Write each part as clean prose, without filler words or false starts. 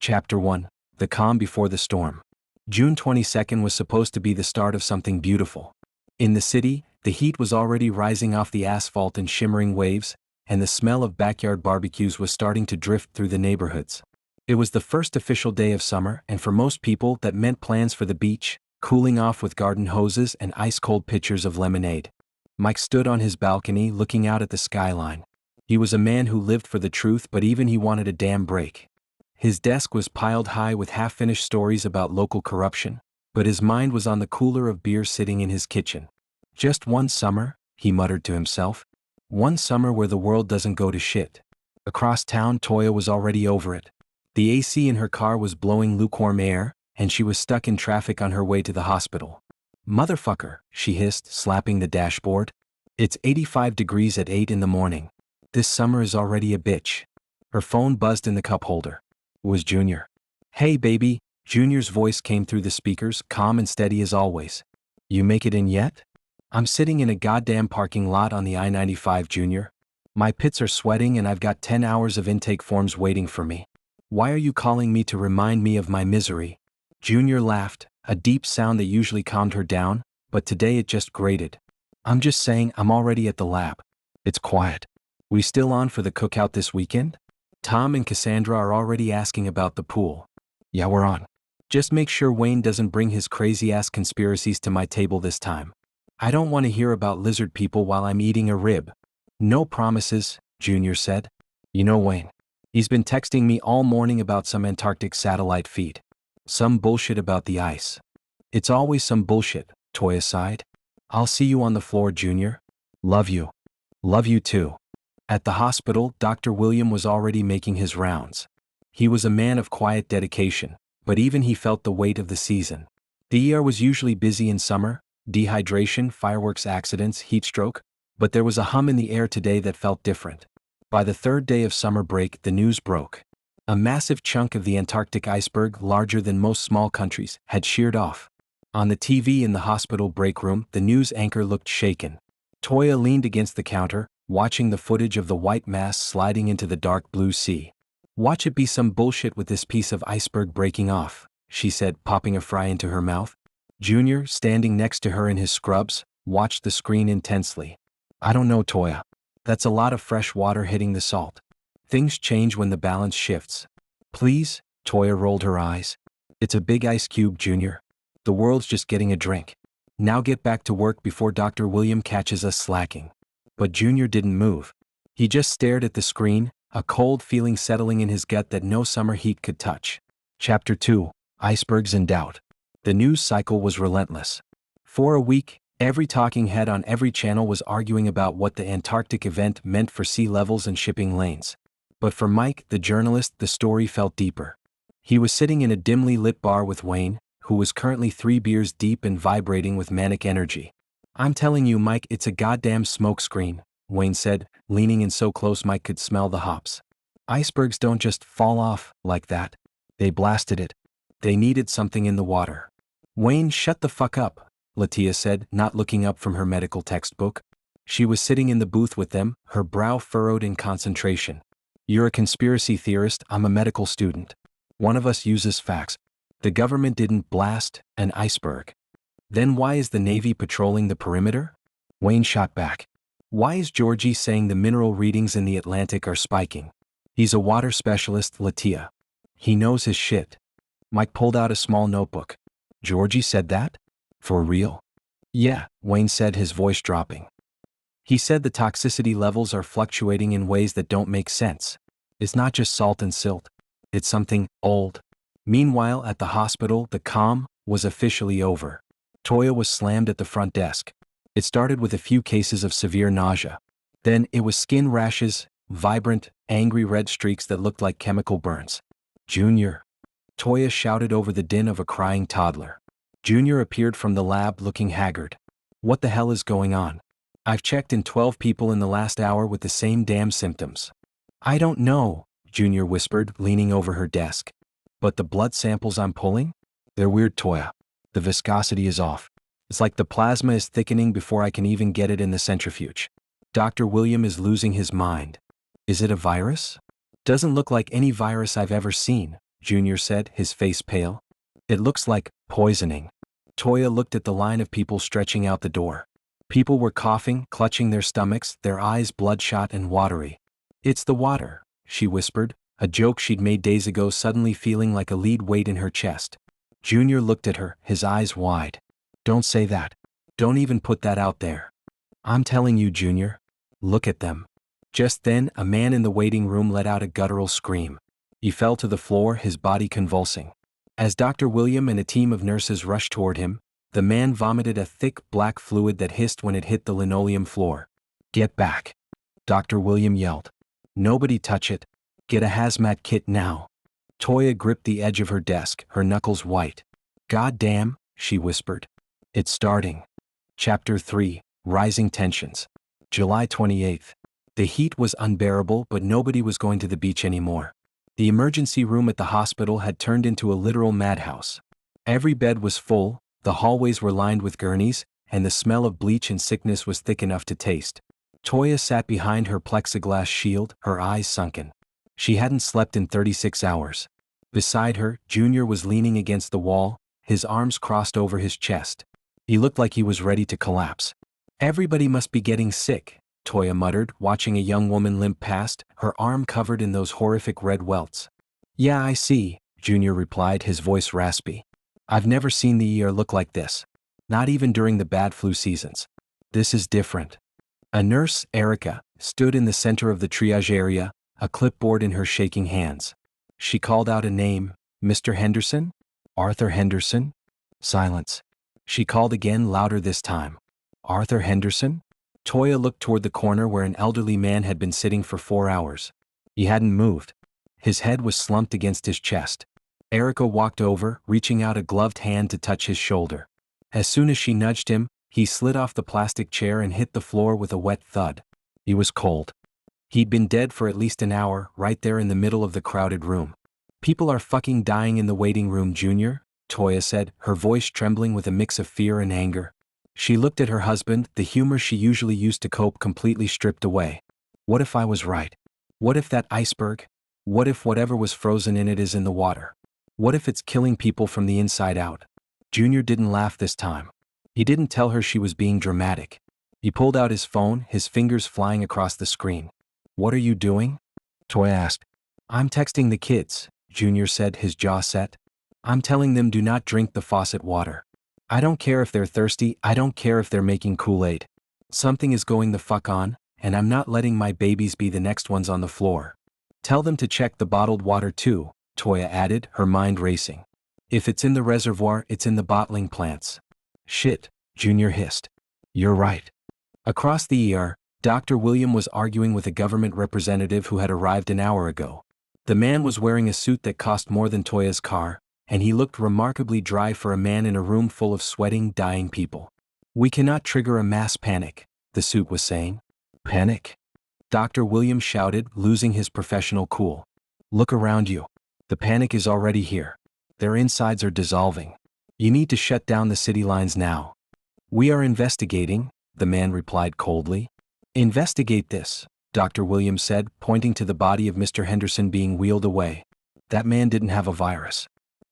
Chapter 1. The Calm Before the Storm. June 22nd was supposed to be the start of something beautiful. In the city, the heat was already rising off the asphalt in shimmering waves, and the smell of backyard barbecues was starting to drift through the neighborhoods. It was the first official day of summer, and for most people that meant plans for the beach, cooling off with garden hoses and ice-cold pitchers of lemonade. Mike stood on his balcony looking out at the skyline. He was a man who lived for the truth, but even he wanted a damn break. His desk was piled high with half-finished stories about local corruption, but his mind was on the cooler of beer sitting in his kitchen. Just one summer, he muttered to himself. One summer where the world doesn't go to shit. Across town, Toya was already over it. The AC in her car was blowing lukewarm air, and she was stuck in traffic on her way to the hospital. "Motherfucker," she hissed, slapping the dashboard. "It's 85 degrees at 8 in the morning. This summer is already a bitch." Her phone buzzed in the cup holder. It was Junior. "Hey baby," Junior's voice came through the speakers, calm and steady as always. "You make it in yet?" "I'm sitting in a goddamn parking lot on the I-95, Junior. My pits are sweating and I've got 10 hours of intake forms waiting for me. Why are you calling me to remind me of my misery?" Junior laughed, a deep sound that usually calmed her down, but today it just grated. "I'm just saying I'm already at the lab. It's quiet. We still on for the cookout this weekend? Tom and Cassandra are already asking about the pool." "Yeah, we're on. Just make sure Wayne doesn't bring his crazy-ass conspiracies to my table this time. I don't want to hear about lizard people while I'm eating a rib." "No promises," Junior said. "You know Wayne. He's been texting me all morning about some Antarctic satellite feed. Some bullshit about the ice." "It's always some bullshit," Toya sighed. "I'll see you on the floor, Junior. Love you." "Love you too." At the hospital, Dr. William was already making his rounds. He was a man of quiet dedication, but even he felt the weight of the season. The ER was usually busy in summer, dehydration, fireworks accidents, heat stroke, but there was a hum in the air today that felt different. By the third day of summer break, the news broke. A massive chunk of the Antarctic iceberg, larger than most small countries, had sheared off. On the TV in the hospital break room, the news anchor looked shaken. Toya leaned against the counter, watching the footage of the white mass sliding into the dark blue sea. "Watch it be some bullshit with this piece of iceberg breaking off," she said, popping a fry into her mouth. Junior, standing next to her in his scrubs, watched the screen intensely. "I don't know, Toya. That's a lot of fresh water hitting the salt. Things change when the balance shifts." "Please?" Toya rolled her eyes. "It's a big ice cube, Junior. The world's just getting a drink. Now get back to work before Dr. William catches us slacking." But Junior didn't move. He just stared at the screen, a cold feeling settling in his gut that no summer heat could touch. Chapter 2. Icebergs in Doubt. The news cycle was relentless. For a week, every talking head on every channel was arguing about what the Antarctic event meant for sea levels and shipping lanes. But for Mike, the journalist, the story felt deeper. He was sitting in a dimly lit bar with Wayne, who was currently 3 beers deep and vibrating with manic energy. "I'm telling you, Mike, it's a goddamn smokescreen," Wayne said, leaning in so close Mike could smell the hops. "Icebergs don't just fall off like that. They blasted it. They needed something in the water." "Wayne, shut the fuck up," Latia said, not looking up from her medical textbook. She was sitting in the booth with them, her brow furrowed in concentration. "You're a conspiracy theorist, I'm a medical student. One of us uses facts. The government didn't blast an iceberg. Then why is the Navy patrolling the perimeter?" Wayne shot back. "Why is Georgie saying the mineral readings in the Atlantic are spiking?" "He's a water specialist, Latia. He knows his shit." Mike pulled out a small notebook. "Georgie said that? For real?" "Yeah," Wayne said, his voice dropping. "He said the toxicity levels are fluctuating in ways that don't make sense. It's not just salt and silt. It's something old." Meanwhile, at the hospital, the calm was officially over. Toya was slammed at the front desk. It started with a few cases of severe nausea. Then it was skin rashes, vibrant, angry red streaks that looked like chemical burns. "Junior!" Toya shouted over the din of a crying toddler. Junior appeared from the lab looking haggard. "What the hell is going on? I've checked in 12 people in the last hour with the same damn symptoms." "I don't know," Junior whispered, leaning over her desk. "But the blood samples I'm pulling? They're weird, Toya. The viscosity is off. It's like the plasma is thickening before I can even get it in the centrifuge. Dr. William is losing his mind." "Is it a virus?" "Doesn't look like any virus I've ever seen," Junior said, his face pale. It looks like poisoning. Toya looked at the line of people stretching out the door. People were coughing, clutching their stomachs, their eyes bloodshot and watery. It's the water, she whispered, a joke she'd made days ago suddenly feeling like a lead weight in her chest. Junior looked at her, his eyes wide. Don't say that. Don't even put that out there. I'm telling you, Junior. Look at them. Just then, a man in the waiting room let out a guttural scream. He fell to the floor, his body convulsing. As Dr. William and a team of nurses rushed toward him, the man vomited a thick, black fluid that hissed when it hit the linoleum floor. Get back. Dr. William yelled. Nobody touch it. Get a hazmat kit now. Toya gripped the edge of her desk, her knuckles white. God damn, she whispered. It's starting. Chapter 3, Rising Tensions. July 28th. The heat was unbearable, but nobody was going to the beach anymore. The emergency room at the hospital had turned into a literal madhouse. Every bed was full, the hallways were lined with gurneys, and the smell of bleach and sickness was thick enough to taste. Toya sat behind her plexiglass shield, her eyes sunken. She hadn't slept in 36 hours. Beside her, Junior was leaning against the wall, his arms crossed over his chest. He looked like he was ready to collapse. Everybody must be getting sick, Toya muttered, watching a young woman limp past, her arm covered in those horrific red welts. Yeah, I see, Junior replied, his voice raspy. I've never seen the ER look like this. Not even during the bad flu seasons. This is different. A nurse, Erica, stood in the center of the triage area, a clipboard in her shaking hands. She called out a name, Mr. Henderson? Arthur Henderson? Silence. She called again, louder this time. Arthur Henderson? Toya looked toward the corner where an elderly man had been sitting for 4 hours. He hadn't moved. His head was slumped against his chest. Erica walked over, reaching out a gloved hand to touch his shoulder. As soon as she nudged him, he slid off the plastic chair and hit the floor with a wet thud. He was cold. He'd been dead for at least an hour, right there in the middle of the crowded room. People are fucking dying in the waiting room, Junior, Toya said, her voice trembling with a mix of fear and anger. She looked at her husband, the humor she usually used to cope completely stripped away. What if I was right? What if that iceberg? What if whatever was frozen in it is in the water? What if it's killing people from the inside out? Junior didn't laugh this time. He didn't tell her she was being dramatic. He pulled out his phone, his fingers flying across the screen. What are you doing? Toya asked. I'm texting the kids, Junior said, his jaw set. I'm telling them do not drink the faucet water. I don't care if they're thirsty, I don't care if they're making Kool-Aid. Something is going the fuck on, and I'm not letting my babies be the next ones on the floor. Tell them to check the bottled water too, Toya added, her mind racing. If it's in the reservoir, it's in the bottling plants. Shit, Junior hissed. You're right. Across the ER, Dr. William was arguing with a government representative who had arrived an hour ago. The man was wearing a suit that cost more than Toya's car, and he looked remarkably dry for a man in a room full of sweating, dying people. We cannot trigger a mass panic, the suit was saying. Panic? Dr. William shouted, losing his professional cool. Look around you. The panic is already here. Their insides are dissolving. You need to shut down the city lines now. We are investigating, the man replied coldly. Investigate this, Dr. William said, pointing to the body of Mr. Henderson being wheeled away. That man didn't have a virus.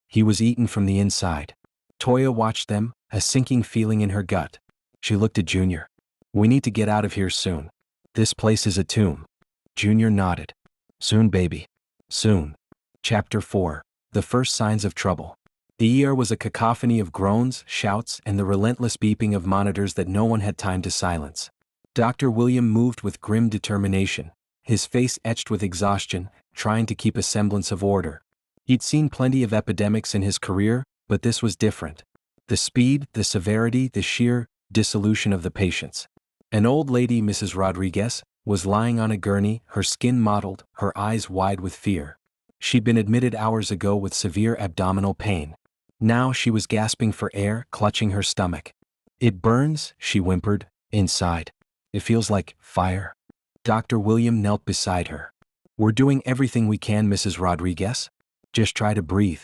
He was eaten from the inside. Toya watched them, a sinking feeling in her gut. She looked at Junior. We need to get out of here soon. This place is a tomb. Junior nodded. Soon, baby. Soon. Chapter 4. The First Signs of Trouble. The ER was a cacophony of groans, shouts, and the relentless beeping of monitors that no one had time to silence. Dr. William moved with grim determination, his face etched with exhaustion, trying to keep a semblance of order. He'd seen plenty of epidemics in his career, but this was different. The speed, the severity, the sheer dissolution of the patients. An old lady, Mrs. Rodriguez, was lying on a gurney, her skin mottled, her eyes wide with fear. She'd been admitted hours ago with severe abdominal pain. Now she was gasping for air, clutching her stomach. It burns, she whimpered, inside. It feels like fire. Dr. William knelt beside her. We're doing everything we can, Mrs. Rodriguez. Just try to breathe.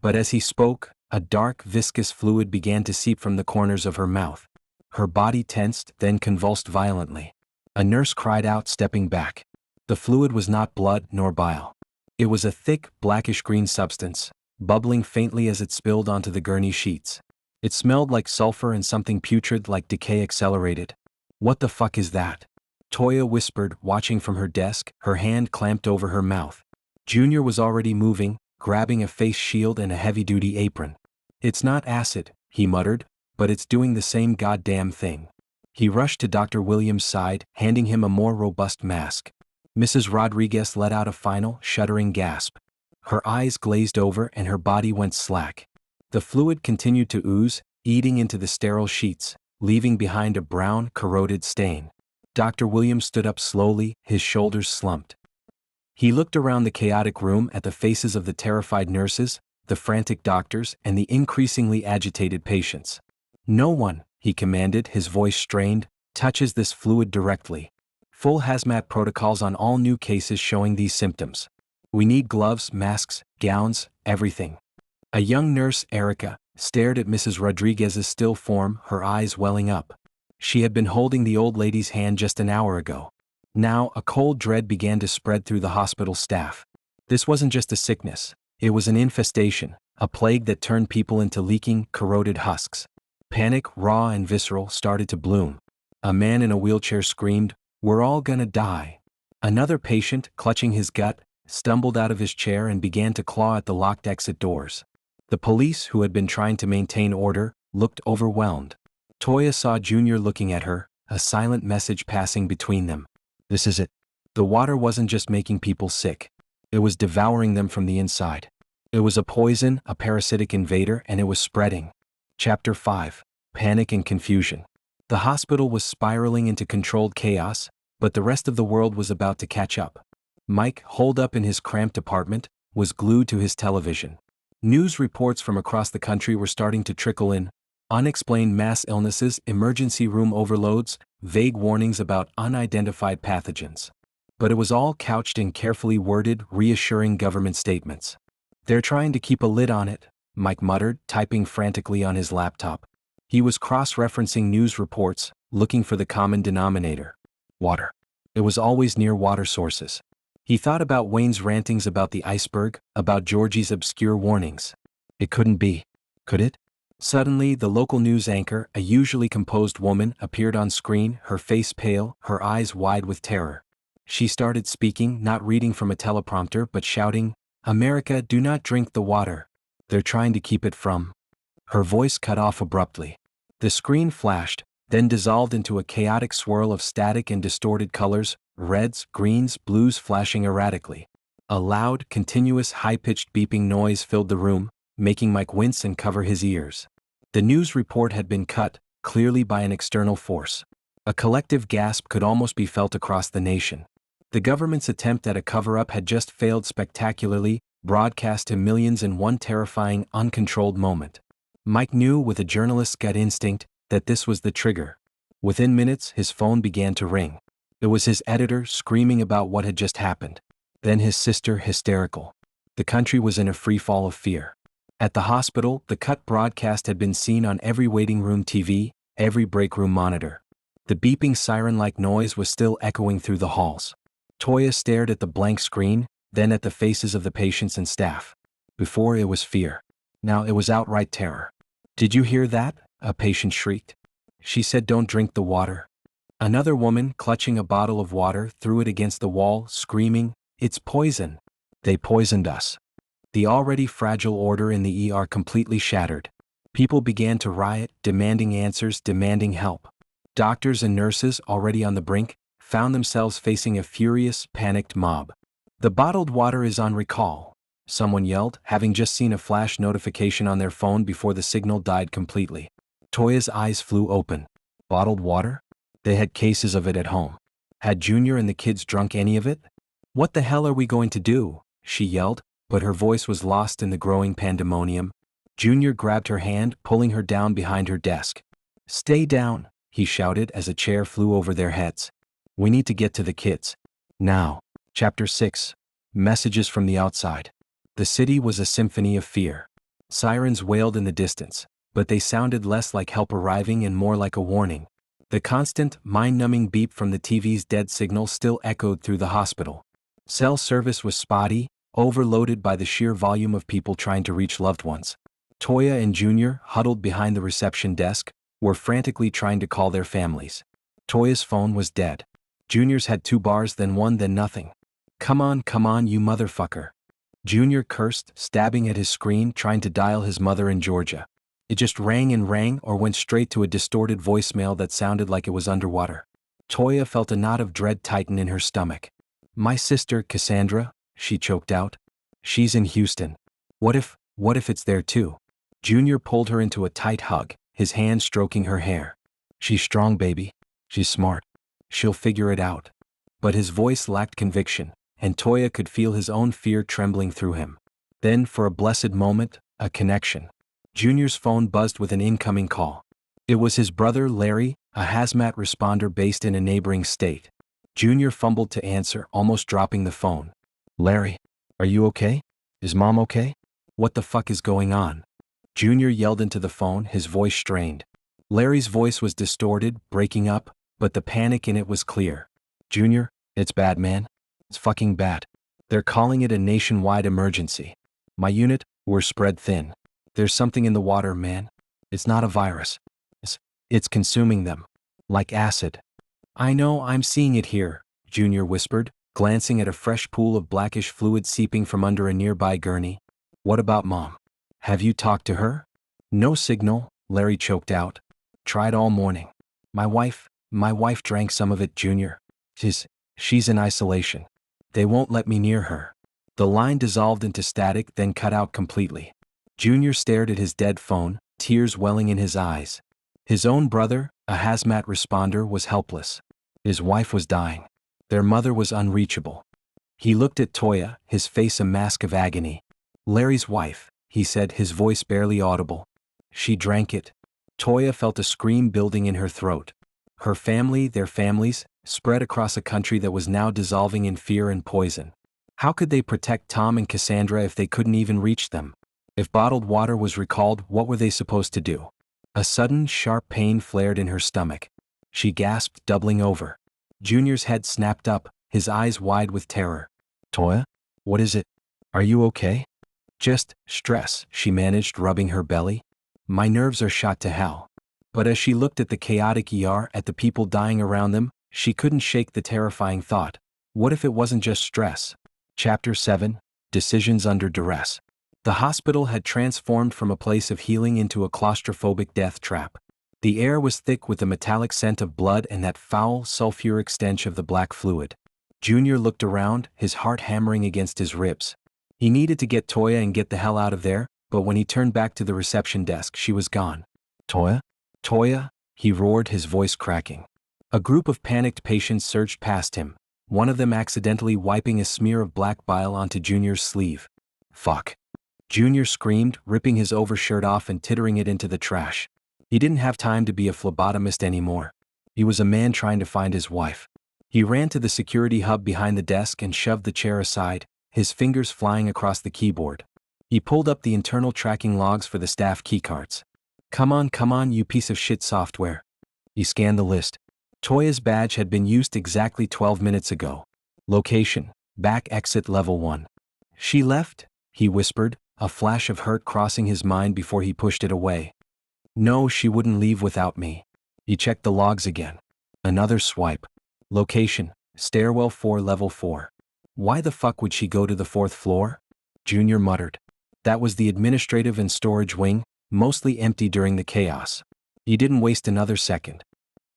But as he spoke, a dark, viscous fluid began to seep from the corners of her mouth. Her body tensed, then convulsed violently. A nurse cried out, stepping back. The fluid was not blood nor bile. It was a thick, blackish-green substance, bubbling faintly as it spilled onto the gurney sheets. It smelled like sulfur and something putrid like decay accelerated. "What the fuck is that?" Toya whispered, watching from her desk, her hand clamped over her mouth. Junior was already moving, grabbing a face shield and a heavy-duty apron. "It's not acid," he muttered, "but it's doing the same goddamn thing." He rushed to Dr. Williams' side, handing him a more robust mask. Mrs. Rodriguez let out a final, shuddering gasp. Her eyes glazed over and her body went slack. The fluid continued to ooze, eating into the sterile sheets, leaving behind a brown, corroded stain. Dr. Williams stood up slowly, his shoulders slumped. He looked around the chaotic room at the faces of the terrified nurses, the frantic doctors, and the increasingly agitated patients. "No one," he commanded, his voice strained, "touches this fluid directly. Full hazmat protocols on all new cases showing these symptoms. We need gloves, masks, gowns, everything." A young nurse, Erica, stared at Mrs. Rodriguez's still form, her eyes welling up. She had been holding the old lady's hand just an hour ago. Now, a cold dread began to spread through the hospital staff. This wasn't just a sickness. It was an infestation, a plague that turned people into leaking, corroded husks. Panic, raw and visceral, started to bloom. A man in a wheelchair screamed, "We're all gonna die." Another patient, clutching his gut, stumbled out of his chair and began to claw at the locked exit doors. The police, who had been trying to maintain order, looked overwhelmed. Toya saw Junior looking at her, a silent message passing between them. "This is it." The water wasn't just making people sick. It was devouring them from the inside. It was a poison, a parasitic invader, and it was spreading. Chapter 5. Panic and Confusion. The hospital was spiraling into controlled chaos, but the rest of the world was about to catch up. Mike, holed up in his cramped apartment, was glued to his television. News reports from across the country were starting to trickle in. Unexplained mass illnesses, emergency room overloads, vague warnings about unidentified pathogens. But it was all couched in carefully worded, reassuring government statements. "They're trying to keep a lid on it," Mike muttered, typing frantically on his laptop. He was cross-referencing news reports, looking for the common denominator. Water. It was always near water sources. He thought about Wayne's rantings about the iceberg, about Georgie's obscure warnings. It couldn't be. Could it? Suddenly, the local news anchor, a usually composed woman, appeared on screen, her face pale, her eyes wide with terror. She started speaking, not reading from a teleprompter but shouting, "America, do not drink the water. They're trying to keep it from." Her voice cut off abruptly. The screen flashed, then dissolved into a chaotic swirl of static and distorted colors, reds, greens, blues flashing erratically. A loud, continuous, high-pitched beeping noise filled the room, making Mike wince and cover his ears. The news report had been cut, clearly by an external force. A collective gasp could almost be felt across the nation. The government's attempt at a cover-up had just failed spectacularly, broadcast to millions in one terrifying, uncontrolled moment. Mike knew with a journalist's gut instinct that this was the trigger. Within minutes, his phone began to ring. It was his editor screaming about what had just happened. Then his sister hysterical. The country was in a freefall of fear. At the hospital, the cut broadcast had been seen on every waiting room TV, every break room monitor. The beeping siren-like noise was still echoing through the halls. Toya stared at the blank screen, then at the faces of the patients and staff. Before it was fear. Now it was outright terror. "Did you hear that?" a patient shrieked. "She said don't drink the water." Another woman, clutching a bottle of water, threw it against the wall, screaming, "It's poison. They poisoned us." The already fragile order in the ER completely shattered. People began to riot, demanding answers, demanding help. Doctors and nurses, already on the brink, found themselves facing a furious, panicked mob. "The bottled water is on recall," someone yelled, having just seen a flash notification on their phone before the signal died completely. Toya's eyes flew open. Bottled water? They had cases of it at home. Had Junior and the kids drunk any of it? "What the hell are we going to do?" she yelled, but her voice was lost in the growing pandemonium. Junior grabbed her hand, pulling her down behind her desk. "Stay down," he shouted as a chair flew over their heads. "We need to get to the kids. Now." Chapter 6. Messages from the outside. The city was a symphony of fear. Sirens wailed in the distance, but they sounded less like help arriving and more like a warning. The constant, mind-numbing beep from the TV's dead signal still echoed through the hospital. Cell service was spotty, overloaded by the sheer volume of people trying to reach loved ones. Toya and Junior, huddled behind the reception desk, were frantically trying to call their families. Toya's phone was dead. Junior's had 2 bars, then 1, then nothing. Come on, you motherfucker. Junior cursed, stabbing at his screen trying to dial his mother in Georgia. It just rang and rang or went straight to a distorted voicemail that sounded like it was underwater. Toya felt a knot of dread tighten in her stomach. My sister, Cassandra, she choked out. She's in Houston. What if it's there too? Junior pulled her into a tight hug, his hand stroking her hair. She's strong, baby. She's smart. She'll figure it out. But his voice lacked conviction, and Toya could feel his own fear trembling through him. Then, for a blessed moment, a connection. Junior's phone buzzed with an incoming call. It was his brother, Larry, a hazmat responder based in a neighboring state. Junior fumbled to answer, almost dropping the phone. Larry, are you okay? Is Mom okay? What the fuck is going on? Junior yelled into the phone, his voice strained. Larry's voice was distorted, breaking up, but the panic in it was clear. Junior, it's bad, man. It's fucking bad. They're calling it a nationwide emergency. My unit, we're spread thin. There's something in the water, man. It's not a virus. It's consuming them. Like acid. I know, I'm seeing it here, Junior whispered, glancing at a fresh pool of blackish fluid seeping from under a nearby gurney. What about Mom? Have you talked to her? No signal, Larry choked out. Tried all morning. My wife drank some of it, Junior. She's in isolation. They won't let me near her. The line dissolved into static, then cut out completely. Junior stared at his dead phone, tears welling in his eyes. His own brother, a hazmat responder, was helpless. His wife was dying. Their mother was unreachable. He looked at Toya, his face a mask of agony. Larry's wife, he said, his voice barely audible. She drank it. Toya felt a scream building in her throat. Her family, their families, spread across a country that was now dissolving in fear and poison. How could they protect Tom and Cassandra if they couldn't even reach them? If bottled water was recalled, what were they supposed to do? A sudden, sharp pain flared in her stomach. She gasped, doubling over. Junior's head snapped up, his eyes wide with terror. Toya? What is it? Are you okay? Just stress, she managed, rubbing her belly. My nerves are shot to hell. But as she looked at the chaotic ER, at the people dying around them, she couldn't shake the terrifying thought. What if it wasn't just stress? Chapter 7, Decisions Under Duress. The hospital had transformed from a place of healing into a claustrophobic death trap. The air was thick with the metallic scent of blood and that foul, sulfuric stench of the black fluid. Junior looked around, his heart hammering against his ribs. He needed to get Toya and get the hell out of there, but when he turned back to the reception desk, she was gone. Toya? Toya? He roared, his voice cracking. A group of panicked patients surged past him, one of them accidentally wiping a smear of black bile onto Junior's sleeve. Fuck. Junior screamed, ripping his overshirt off and tittering it into the trash. He didn't have time to be a phlebotomist anymore. He was a man trying to find his wife. He ran to the security hub behind the desk and shoved the chair aside, his fingers flying across the keyboard. He pulled up the internal tracking logs for the staff keycards. Come on, you piece of shit software. He scanned the list. Toya's badge had been used exactly 12 minutes ago. Location, back exit level 1. She left? He whispered, a flash of hurt crossing his mind before he pushed it away. No, she wouldn't leave without me. He checked the logs again. Another swipe. Location, stairwell 4, level 4. Why the fuck would she go to the 4th floor? Junior muttered. That was the administrative and storage wing, mostly empty during the chaos. He didn't waste another second.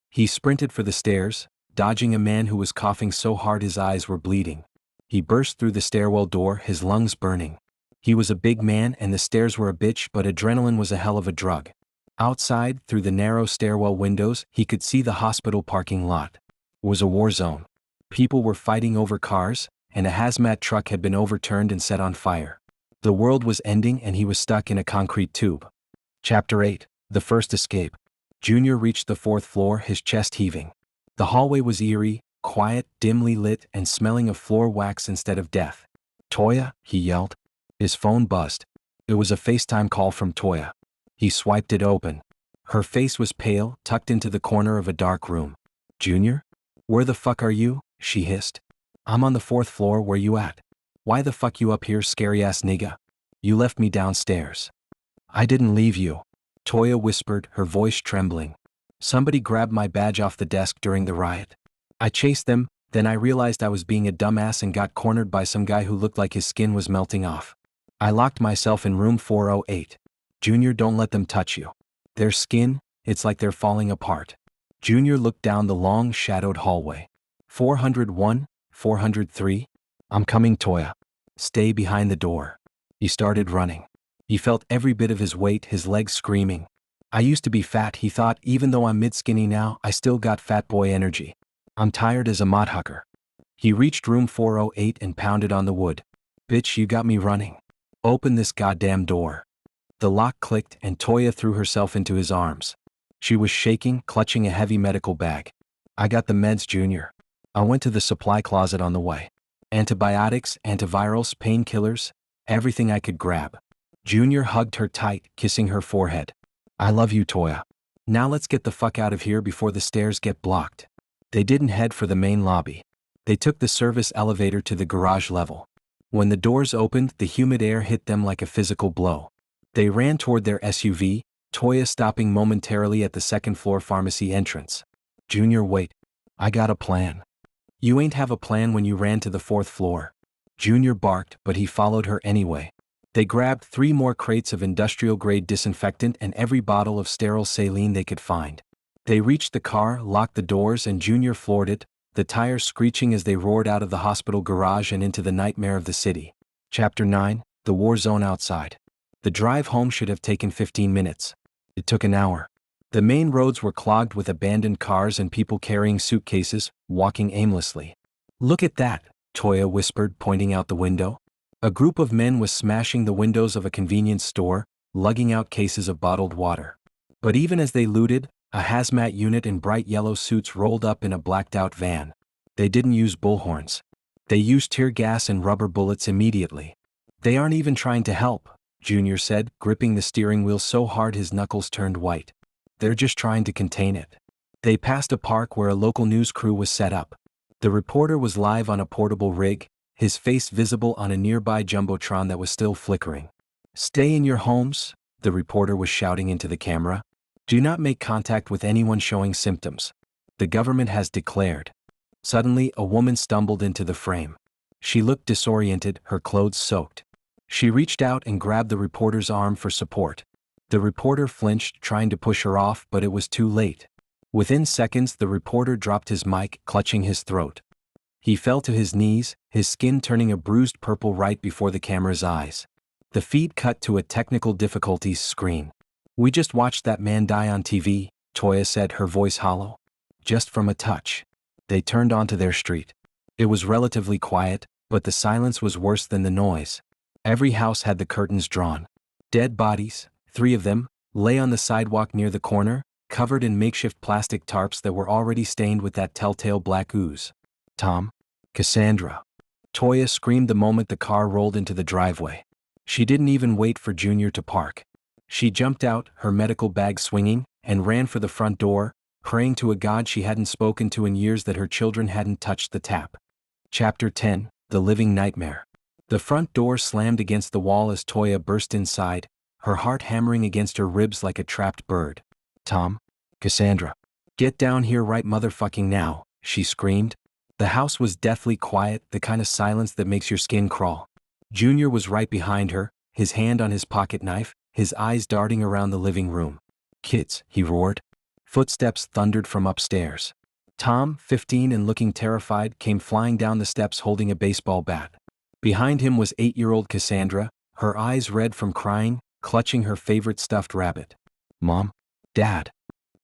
He sprinted for the stairs, dodging a man who was coughing so hard his eyes were bleeding. He burst through the stairwell door, his lungs burning. He was a big man and the stairs were a bitch, but adrenaline was a hell of a drug. Outside, through the narrow stairwell windows, he could see the hospital parking lot. It was a war zone. People were fighting over cars, and a hazmat truck had been overturned and set on fire. The world was ending and he was stuck in a concrete tube. Chapter 8, The First Escape. Junior reached the 4th floor, his chest heaving. The hallway was eerie, quiet, dimly lit, and smelling of floor wax instead of death. Toya, he yelled. His phone buzzed. It was a FaceTime call from Toya. He swiped it open. Her face was pale, tucked into the corner of a dark room. Junior? Where the fuck are you? She hissed. I'm on the 4th floor, where you at? Why the fuck you up here, scary-ass nigga? You left me downstairs. I didn't leave you. Toya whispered, her voice trembling. Somebody grabbed my badge off the desk during the riot. I chased them, then I realized I was being a dumbass and got cornered by some guy who looked like his skin was melting off. I locked myself in room 408. Junior, don't let them touch you. Their skin, it's like they're falling apart. Junior looked down the long, shadowed hallway. 401, 403. I'm coming, Toya. Stay behind the door. He started running. He felt every bit of his weight, his legs screaming. I used to be fat, he thought, even though I'm mid-skinny now, I still got fat boy energy. I'm tired as a mudhucker. He reached room 408 and pounded on the wood. Bitch, you got me running. Open this goddamn door. The lock clicked and Toya threw herself into his arms. She was shaking, clutching a heavy medical bag. I got the meds, Junior. I went to the supply closet on the way. Antibiotics, antivirals, painkillers, everything I could grab. Junior hugged her tight, kissing her forehead. I love you, Toya. Now let's get the fuck out of here before the stairs get blocked. They didn't head for the main lobby. They took the service elevator to the garage level. When the doors opened, the humid air hit them like a physical blow. They ran toward their SUV, Toya stopping momentarily at the second-floor pharmacy entrance. Junior, wait. I got a plan. You ain't have a plan when you ran to the 4th floor. Junior barked, but he followed her anyway. They grabbed 3 more crates of industrial-grade disinfectant and every bottle of sterile saline they could find. They reached the car, locked the doors, and Junior floored it, the tires screeching as they roared out of the hospital garage and into the nightmare of the city. Chapter 9, The War Zone Outside. The drive home should have taken 15 minutes. It took an hour. The main roads were clogged with abandoned cars and people carrying suitcases, walking aimlessly. Look at that, Toya whispered, pointing out the window. A group of men was smashing the windows of a convenience store, lugging out cases of bottled water. But even as they looted, a hazmat unit in bright yellow suits rolled up in a blacked-out van. They didn't use bullhorns. They used tear gas and rubber bullets immediately. They aren't even trying to help, Junior said, gripping the steering wheel so hard his knuckles turned white. They're just trying to contain it. They passed a park where a local news crew was set up. The reporter was live on a portable rig, his face visible on a nearby jumbotron that was still flickering. Stay in your homes, the reporter was shouting into the camera. Do not make contact with anyone showing symptoms. The government has declared. Suddenly, a woman stumbled into the frame. She looked disoriented, her clothes soaked. She reached out and grabbed the reporter's arm for support. The reporter flinched, trying to push her off, but it was too late. Within seconds, the reporter dropped his mic, clutching his throat. He fell to his knees, his skin turning a bruised purple right before the camera's eyes. The feed cut to a technical difficulties screen. We just watched that man die on TV, Toya said, her voice hollow. Just from a touch. They turned onto their street. It was relatively quiet, but the silence was worse than the noise. Every house had the curtains drawn. Dead bodies, 3 of them, lay on the sidewalk near the corner, covered in makeshift plastic tarps that were already stained with that telltale black ooze. Tom? Cassandra. Toya screamed the moment the car rolled into the driveway. She didn't even wait for Junior to park. She jumped out, her medical bag swinging, and ran for the front door, praying to a God she hadn't spoken to in years that her children hadn't touched the tap. Chapter 10, The Living Nightmare. The front door slammed against the wall as Toya burst inside, her heart hammering against her ribs like a trapped bird. Tom? Cassandra. Get down here right motherfucking now, she screamed. The house was deathly quiet, the kind of silence that makes your skin crawl. Junior was right behind her, his hand on his pocket knife, his eyes darting around the living room. Kids, he roared. Footsteps thundered from upstairs. Tom, 15 and looking terrified, came flying down the steps holding a baseball bat. Behind him was 8-year-old Cassandra, her eyes red from crying, clutching her favorite stuffed rabbit. Mom? Dad?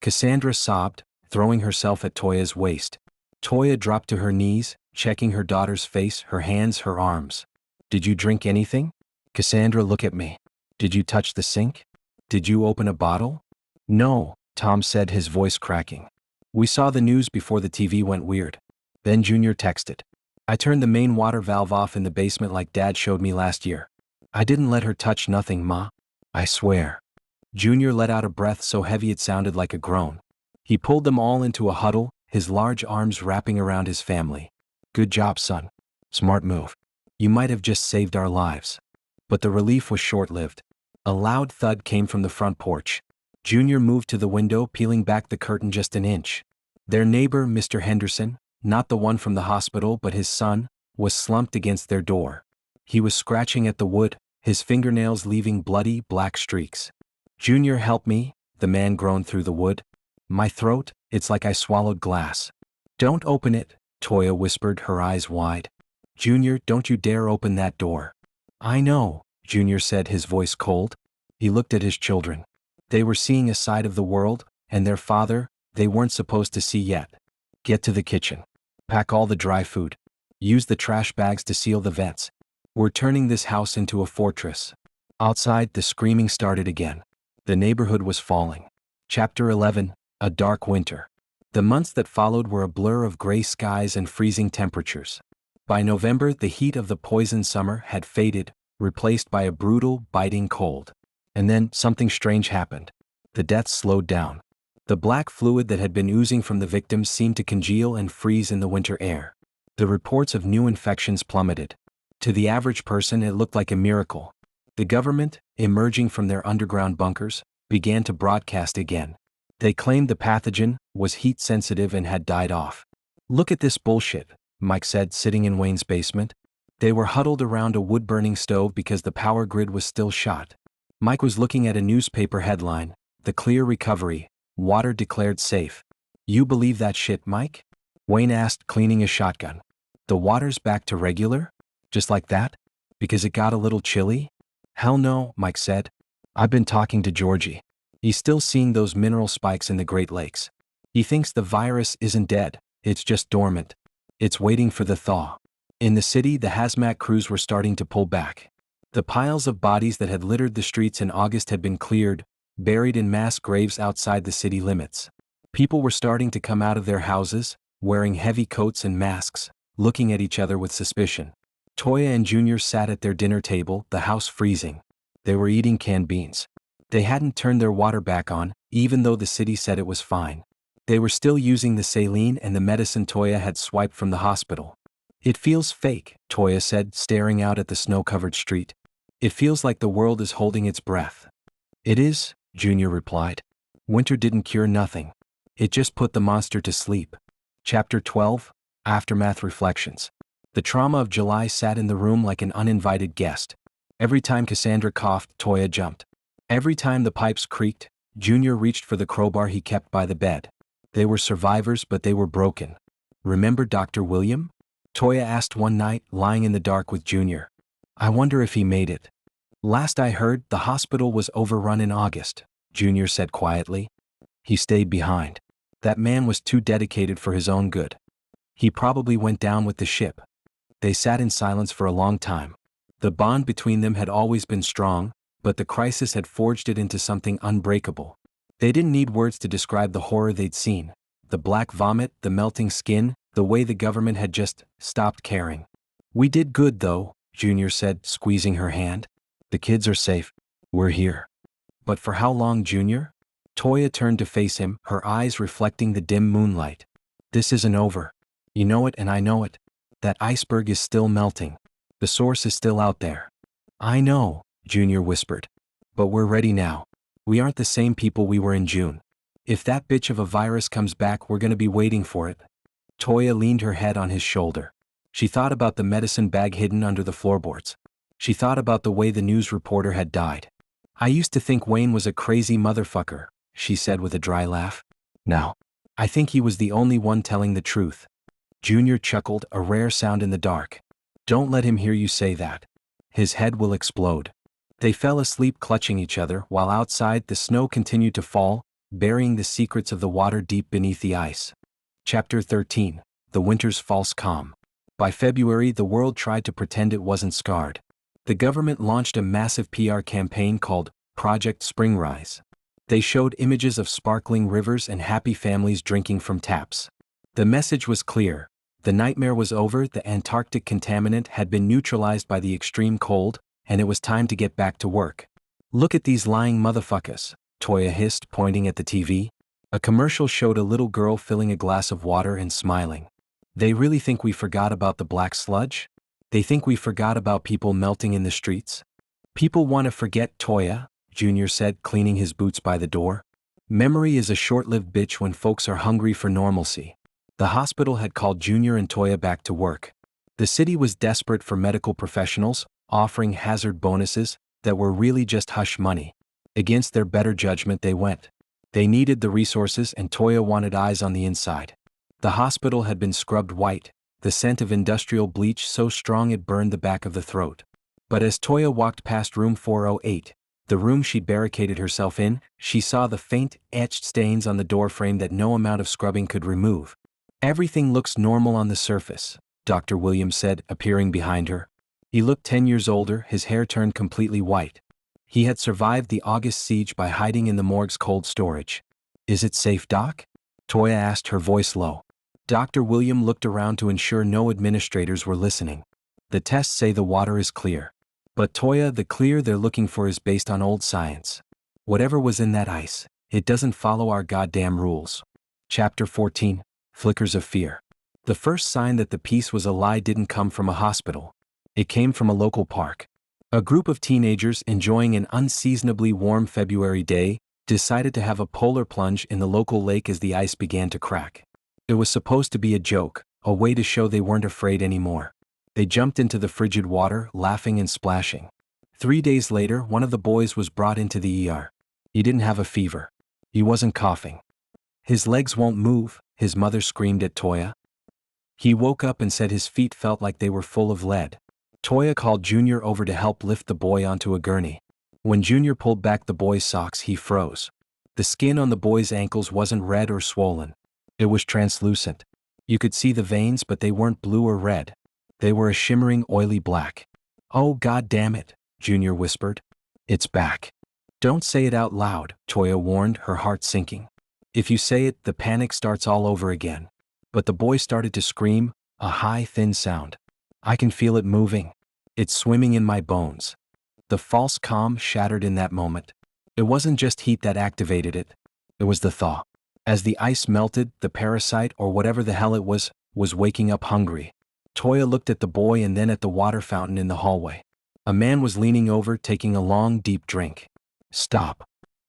Cassandra sobbed, throwing herself at Toya's waist. Toya dropped to her knees, checking her daughter's face, her hands, her arms. Did you drink anything? Cassandra, look at me. Did you touch the sink? Did you open a bottle? No, Tom said, his voice cracking. We saw the news before the TV went weird. Then Junior texted. I turned the main water valve off in the basement like Dad showed me last year. I didn't let her touch nothing, Ma. I swear. Junior let out a breath so heavy it sounded like a groan. He pulled them all into a huddle, his large arms wrapping around his family. Good job, son. Smart move. You might have just saved our lives. But the relief was short-lived. A loud thud came from the front porch. Junior moved to the window, peeling back the curtain just an inch. Their neighbor, Mr. Henderson, not the one from the hospital but his son, was slumped against their door. He was scratching at the wood, his fingernails leaving bloody, black streaks. "Junior, help me," the man groaned through the wood. "My throat, it's like I swallowed glass." "Don't open it," Toya whispered, her eyes wide. "Junior, don't you dare open that door." "I know," Junior said, his voice cold. He looked at his children. They were seeing a side of the world, and their father, they weren't supposed to see yet. "Get to the kitchen. Pack all the dry food. Use the trash bags to seal the vents. We're turning this house into a fortress." Outside, the screaming started again. The neighborhood was falling. Chapter 11, A Dark Winter. The months that followed were a blur of gray skies and freezing temperatures. By November, the heat of the poison summer had faded, replaced by a brutal, biting cold. And then, something strange happened. The deaths slowed down. The black fluid that had been oozing from the victims seemed to congeal and freeze in the winter air. The reports of new infections plummeted. To the average person, it looked like a miracle. The government, emerging from their underground bunkers, began to broadcast again. They claimed the pathogen was heat-sensitive and had died off. "Look at this bullshit," Mike said, sitting in Wayne's basement. They were huddled around a wood-burning stove because the power grid was still shot. Mike was looking at a newspaper headline, "The Clear Recovery, Water Declared Safe." "You believe that shit, Mike?" Wayne asked, cleaning a shotgun. "The water's back to regular? Just like that? Because it got a little chilly?" "Hell no," Mike said. "I've been talking to Georgie. He's still seeing those mineral spikes in the Great Lakes. He thinks the virus isn't dead, it's just dormant. It's waiting for the thaw." In the city, the hazmat crews were starting to pull back. The piles of bodies that had littered the streets in August had been cleared, buried in mass graves outside the city limits. People were starting to come out of their houses, wearing heavy coats and masks, looking at each other with suspicion. Toya and Junior sat at their dinner table, the house freezing. They were eating canned beans. They hadn't turned their water back on, even though the city said it was fine. They were still using the saline and the medicine Toya had swiped from the hospital. "It feels fake," Toya said, staring out at the snow-covered street. "It feels like the world is holding its breath." "It is," Junior replied. "Winter didn't cure nothing. It just put the monster to sleep." Chapter 12, Aftermath Reflections. The trauma of July sat in the room like an uninvited guest. Every time Cassandra coughed, Toya jumped. Every time the pipes creaked, Junior reached for the crowbar he kept by the bed. They were survivors, but they were broken. "Remember Dr. William?" Toya asked one night, lying in the dark with Junior. "I wonder if he made it." "Last I heard, the hospital was overrun in August," Junior said quietly. "He stayed behind. That man was too dedicated for his own good. He probably went down with the ship." They sat in silence for a long time. The bond between them had always been strong, but the crisis had forged it into something unbreakable. They didn't need words to describe the horror they'd seen. The black vomit, the melting skin, the way the government had just stopped caring. "We did good though," Junior said, squeezing her hand. "The kids are safe. We're here." "But for how long, Junior?" Toya turned to face him, her eyes reflecting the dim moonlight. "This isn't over. You know it and I know it. That iceberg is still melting. The source is still out there." "I know," Junior whispered. "But we're ready now. We aren't the same people we were in June. If that bitch of a virus comes back, we're gonna be waiting for it." Toya leaned her head on his shoulder. She thought about the medicine bag hidden under the floorboards. She thought about the way the news reporter had died. "I used to think Wayne was a crazy motherfucker," she said with a dry laugh. "Now, I think he was the only one telling the truth." Junior chuckled, a rare sound in the dark. "Don't let him hear you say that. His head will explode." They fell asleep clutching each other, while outside the snow continued to fall, burying the secrets of the water deep beneath the ice. Chapter 13, The Winter's False Calm. By February, the world tried to pretend it wasn't scarred. The government launched a massive PR campaign called Project Springrise. They showed images of sparkling rivers and happy families drinking from taps. The message was clear. The nightmare was over, the Antarctic contaminant had been neutralized by the extreme cold, and it was time to get back to work. "Look at these lying motherfuckers," Toya hissed, pointing at the TV. A commercial showed a little girl filling a glass of water and smiling. "They really think we forgot about the black sludge?" They think we forgot about people melting in the streets? People want to forget, Toya, Junior said, cleaning his boots by the door. Memory is a short-lived bitch when folks are hungry for normalcy. The hospital had called Junior and Toya back to work. The city was desperate for medical professionals, offering hazard bonuses that were really just hush money. Against their better judgment they went. They needed the resources and Toya wanted eyes on the inside. The hospital had been scrubbed white, the scent of industrial bleach so strong it burned the back of the throat. But as Toya walked past room 408, the room she barricaded herself in, she saw the faint, etched stains on the doorframe that no amount of scrubbing could remove. Everything looks normal on the surface, Dr. Williams said, appearing behind her. He looked 10 years older, his hair turned completely white. He had survived the August siege by hiding in the morgue's cold storage. Is it safe, Doc? Toya asked, her voice low. Dr. William looked around to ensure no administrators were listening. The tests say the water is clear. But Toya, the clear they're looking for is based on old science. Whatever was in that ice, it doesn't follow our goddamn rules. Chapter 14, Flickers of Fear. The first sign that the piece was a lie didn't come from a hospital. It came from a local park. A group of teenagers enjoying an unseasonably warm February day decided to have a polar plunge in the local lake as the ice began to crack. It was supposed to be a joke, a way to show they weren't afraid anymore. They jumped into the frigid water, laughing and splashing. 3 days later, one of the boys was brought into the ER. He didn't have a fever. He wasn't coughing. His legs won't move, his mother screamed at Toya. He woke up and said his feet felt like they were full of lead. Toya called Junior over to help lift the boy onto a gurney. When Junior pulled back the boy's socks, he froze. The skin on the boy's ankles wasn't red or swollen. It was translucent. You could see the veins, but they weren't blue or red. They were a shimmering, oily black. Oh, God damn it, Junior whispered. It's back. Don't say it out loud, Toya warned, her heart sinking. If you say it, the panic starts all over again. But the boy started to scream, a high, thin sound. I can feel it moving. It's swimming in my bones. The false calm shattered in that moment. It wasn't just heat that activated it. It was the thaw. As the ice melted, the parasite, or whatever the hell it was waking up hungry. Toya looked at the boy and then at the water fountain in the hallway. A man was leaning over, taking a long, deep drink. Stop.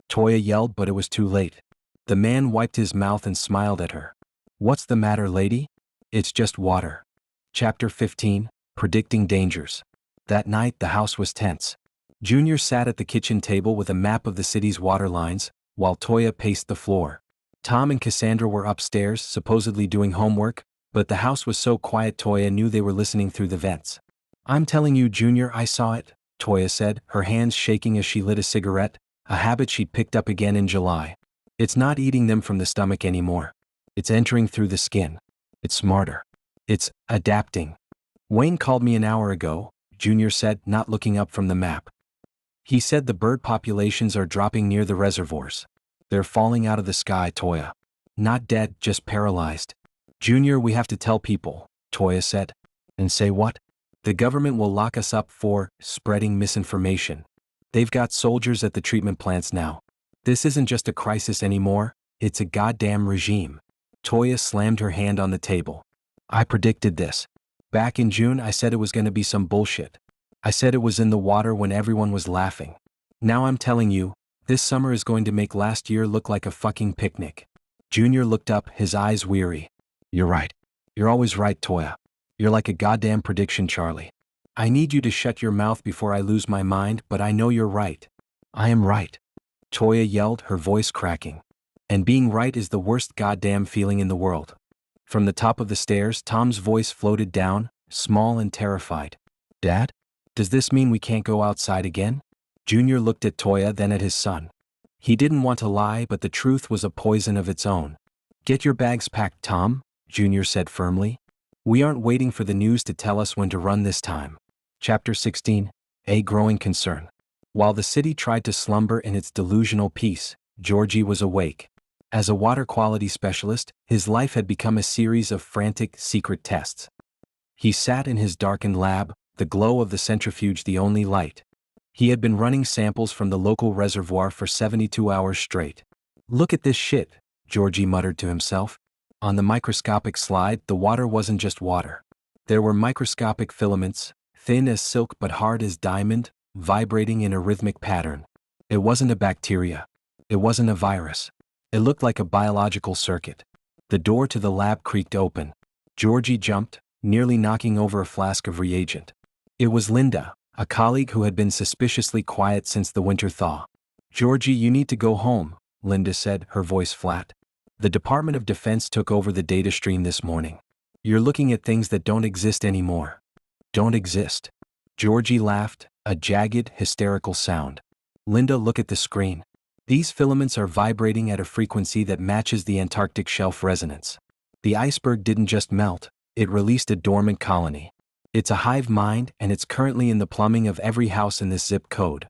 Toya yelled, but it was too late. The man wiped his mouth and smiled at her. What's the matter, lady? It's just water. Chapter 15, Predicting Dangers. That night, the house was tense. Junior sat at the kitchen table with a map of the city's water lines, while Toya paced the floor. Tom and Cassandra were upstairs, supposedly doing homework, but the house was so quiet Toya knew they were listening through the vents. I'm telling you, Junior, I saw it, Toya said, her hands shaking as she lit a cigarette, a habit she'd picked up again in July. It's not eating them from the stomach anymore. It's entering through the skin. It's smarter. It's adapting. Wayne called me an hour ago, Junior said, not looking up from the map. He said the bird populations are dropping near the reservoirs. They're falling out of the sky, Toya. Not dead, just paralyzed. Junior, we have to tell people, Toya said. And say what? The government will lock us up for spreading misinformation. They've got soldiers at the treatment plants now. This isn't just a crisis anymore, it's a goddamn regime. Toya slammed her hand on the table. I predicted this. Back in June, I said it was going to be some bullshit. I said it was in the water when everyone was laughing. Now I'm telling you, this summer is going to make last year look like a fucking picnic. Junior looked up, his eyes weary. You're right. You're always right, Toya. You're like a goddamn prediction, Charlie. I need you to shut your mouth before I lose my mind, but I know you're right. I am right. Toya yelled, her voice cracking. And being right is the worst goddamn feeling in the world. From the top of the stairs, Tom's voice floated down, small and terrified. Dad? Does this mean we can't go outside again? Junior looked at Toya, then at his son. He didn't want to lie, but the truth was a poison of its own. Get your bags packed, Tom, Junior said firmly. We aren't waiting for the news to tell us when to run this time. Chapter 16, A Growing Concern. While the city tried to slumber in its delusional peace, Georgie was awake. As a water quality specialist, his life had become a series of frantic, secret tests. He sat in his darkened lab, the glow of the centrifuge the only light. He had been running samples from the local reservoir for 72 hours straight. Look at this shit, Georgie muttered to himself. On the microscopic slide, the water wasn't just water. There were microscopic filaments, thin as silk but hard as diamond, vibrating in a rhythmic pattern. It wasn't a bacteria. It wasn't a virus. It looked like a biological circuit. The door to the lab creaked open. Georgie jumped, nearly knocking over a flask of reagent. It was Linda, a colleague who had been suspiciously quiet since the winter thaw. "Georgie, you need to go home," Linda said, her voice flat. "The Department of Defense took over the data stream this morning. You're looking at things that don't exist anymore." "Don't exist?" Georgie laughed, a jagged, hysterical sound. "Linda, look at the screen. These filaments are vibrating at a frequency that matches the Antarctic shelf resonance. The iceberg didn't just melt, it released a dormant colony. It's a hive mind, and it's currently in the plumbing of every house in this zip code."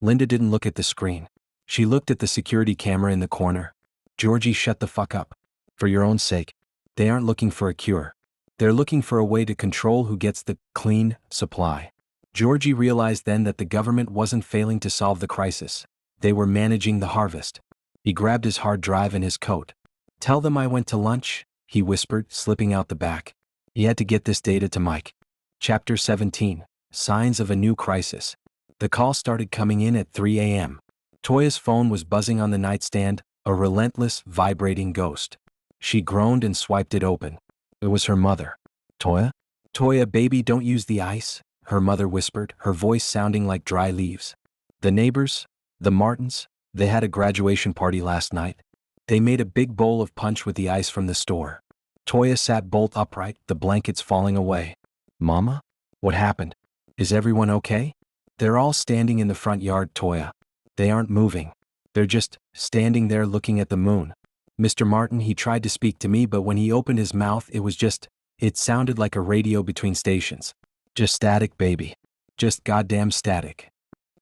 Linda didn't look at the screen. She looked at the security camera in the corner. "Georgie, shut the fuck up. For your own sake. They aren't looking for a cure. They're looking for a way to control who gets the clean supply." Georgie realized then that the government wasn't failing to solve the crisis. They were managing the harvest. He grabbed his hard drive and his coat. "Tell them I went to lunch," he whispered, slipping out the back. He had to get this data to Mike. Chapter 17. Signs of a New Crisis. The call started coming in at 3 a.m. Toya's phone was buzzing on the nightstand, a relentless, vibrating ghost. She groaned and swiped it open. It was her mother. "Toya? Toya, baby, don't use the ice," her mother whispered, her voice sounding like dry leaves. "The neighbors, the Martins, they had a graduation party last night. They made a big bowl of punch with the ice from the store." Toya sat bolt upright, the blankets falling away. "Mama? What happened? Is everyone okay?" "They're all standing in the front yard, Toya. They aren't moving. They're just standing there looking at the moon. Mr. Martin, he tried to speak to me, but when he opened his mouth, it sounded like a radio between stations. Just static, baby. Just goddamn static."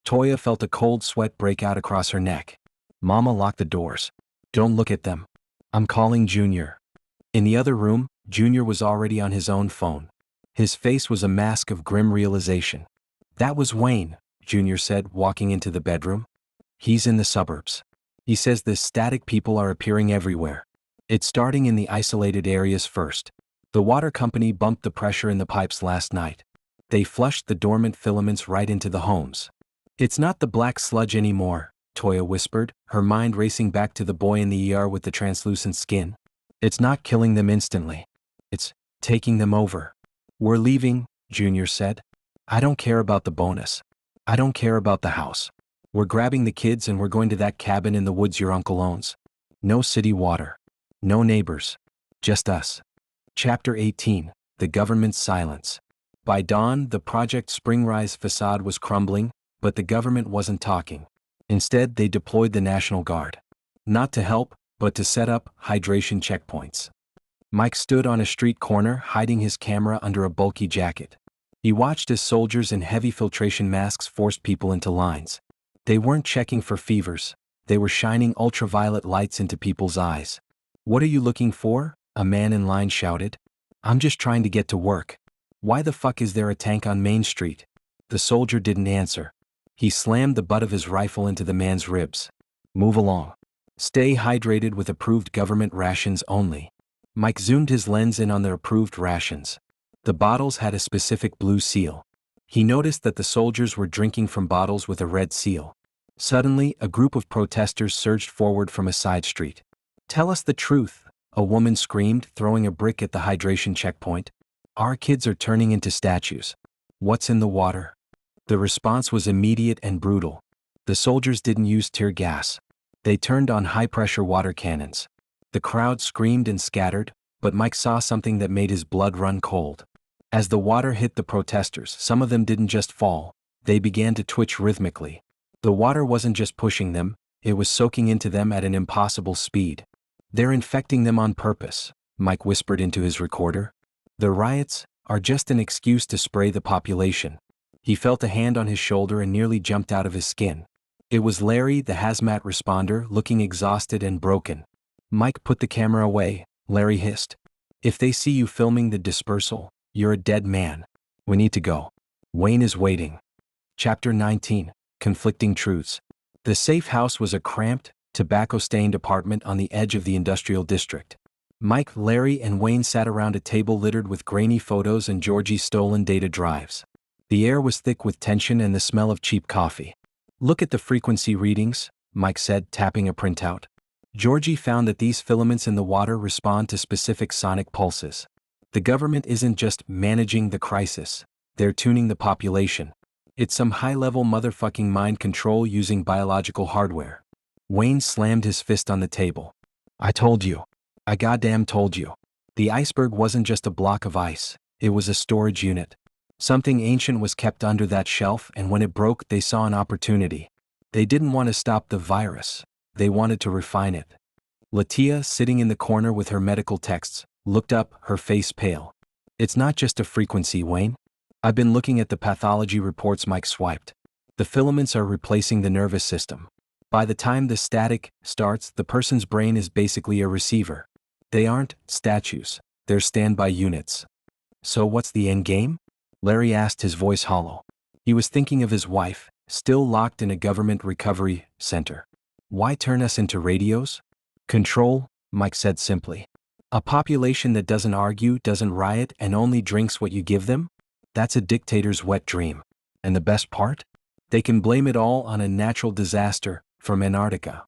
Toya felt a cold sweat break out across her neck. "Mama, lock the doors. Don't look at them. I'm calling Junior." In the other room, Junior was already on his own phone. His face was a mask of grim realization. "That was Wayne," Junior said, walking into the bedroom. "He's in the suburbs. He says the static people are appearing everywhere. It's starting in the isolated areas first. The water company bumped the pressure in the pipes last night. They flushed the dormant filaments right into the homes." "It's not the black sludge anymore," Toya whispered, her mind racing back to the boy in the ER with the translucent skin. "It's not killing them instantly. It's taking them over." "We're leaving," Junior said. "I don't care about the bonus. I don't care about the house. We're grabbing the kids and we're going to that cabin in the woods your uncle owns. No city water. No neighbors. Just us." Chapter 18. The Government's Silence. By dawn, the Project Springrise facade was crumbling, but the government wasn't talking. Instead, they deployed the National Guard. Not to help, but to set up hydration checkpoints. Mike stood on a street corner, hiding his camera under a bulky jacket. He watched as soldiers in heavy filtration masks forced people into lines. They weren't checking for fevers. They were shining ultraviolet lights into people's eyes. "What are you looking for?" a man in line shouted. "I'm just trying to get to work." "Why the fuck is there a tank on Main Street?" The soldier didn't answer. He slammed the butt of his rifle into the man's ribs. "Move along. Stay hydrated with approved government rations only." Mike zoomed his lens in on the approved rations. The bottles had a specific blue seal. He noticed that the soldiers were drinking from bottles with a red seal. Suddenly, a group of protesters surged forward from a side street. "Tell us the truth," a woman screamed, throwing a brick at the hydration checkpoint. "Our kids are turning into statues. What's in the water?" The response was immediate and brutal. The soldiers didn't use tear gas. They turned on high-pressure water cannons. The crowd screamed and scattered, but Mike saw something that made his blood run cold. As the water hit the protesters, some of them didn't just fall, they began to twitch rhythmically. The water wasn't just pushing them, it was soaking into them at an impossible speed. "They're infecting them on purpose," Mike whispered into his recorder. "The riots are just an excuse to spray the population." He felt a hand on his shoulder and nearly jumped out of his skin. It was Larry, the hazmat responder, looking exhausted and broken. "Mike, put the camera away," Larry hissed. "If they see you filming the dispersal, you're a dead man. We need to go. Wayne is waiting." Chapter 19. Conflicting Truths. The safe house was a cramped, tobacco-stained apartment on the edge of the industrial district. Mike, Larry, and Wayne sat around a table littered with grainy photos and Georgie's stolen data drives. The air was thick with tension and the smell of cheap coffee. Look at the frequency readings, Mike said, tapping a printout. Georgie found that these filaments in the water respond to specific sonic pulses. The government isn't just managing the crisis, they're tuning the population. It's some high-level motherfucking mind control using biological hardware. Wayne slammed his fist on the table. I told you. I goddamn told you. The iceberg wasn't just a block of ice, it was a storage unit. Something ancient was kept under that shelf, and when it broke, they saw an opportunity. They didn't want to stop the virus, they wanted to refine it. Latia, sitting in the corner with her medical texts, looked up, her face pale. It's not just a frequency, Wayne. I've been looking at the pathology reports. Mike swiped. The filaments are replacing the nervous system. By the time the static starts, the person's brain is basically a receiver. They aren't statues, they're standby units. So what's the end game? Larry asked, his voice hollow. He was thinking of his wife, still locked in a government recovery center. Why turn us into radios? Control, Mike said simply. A population that doesn't argue, doesn't riot, and only drinks what you give them? That's a dictator's wet dream. And the best part? They can blame it all on a natural disaster from Antarctica.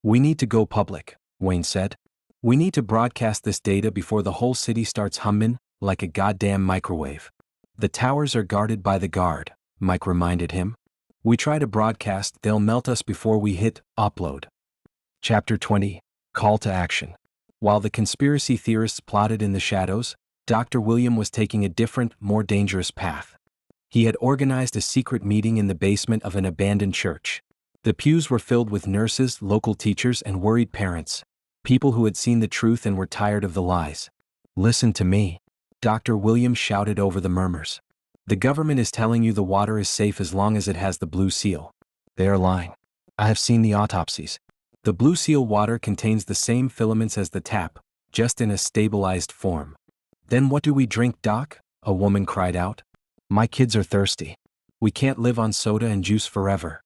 We need to go public, Wayne said. We need to broadcast this data before the whole city starts humming like a goddamn microwave. The towers are guarded by the guard, Mike reminded him. We try to broadcast, they'll melt us before we hit upload. Chapter 20. Call to action. While the conspiracy theorists plotted in the shadows, Dr. William was taking a different, more dangerous path. He had organized a secret meeting in the basement of an abandoned church. The pews were filled with nurses, local teachers, and worried parents. People who had seen the truth and were tired of the lies. Listen to me, Dr. Williams shouted over the murmurs. The government is telling you the water is safe as long as it has the blue seal. They are lying. I have seen the autopsies. The blue seal water contains the same filaments as the tap, just in a stabilized form. Then what do we drink, Doc? A woman cried out. My kids are thirsty. We can't live on soda and juice forever.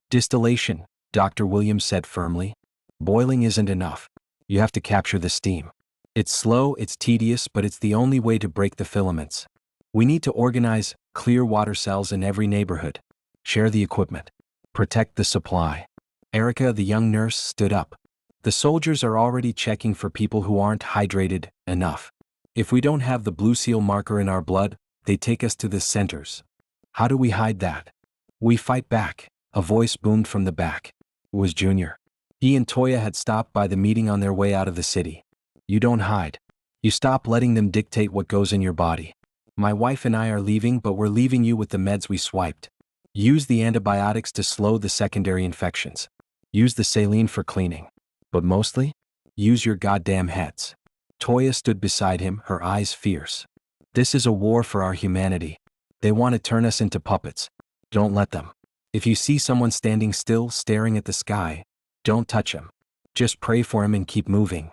Distillation, Dr. Williams said firmly. Boiling isn't enough. You have to capture the steam. It's slow, it's tedious, but it's the only way to break the filaments. We need to organize clear water cells in every neighborhood. Share the equipment. Protect the supply. Erica, the young nurse, stood up. The soldiers are already checking for people who aren't hydrated enough. If we don't have the blue seal marker in our blood, they take us to the centers. How do we hide that? We fight back, a voice boomed from the back. It was Junior. He and Toya had stopped by the meeting on their way out of the city. You don't hide. You stop letting them dictate what goes in your body. My wife and I are leaving, but we're leaving you with the meds we swiped. Use the antibiotics to slow the secondary infections. Use the saline for cleaning. But mostly, use your goddamn heads. Toya stood beside him, her eyes fierce. This is a war for our humanity. They want to turn us into puppets. Don't let them. If you see someone standing still, staring at the sky, don't touch him. Just pray for him and keep moving.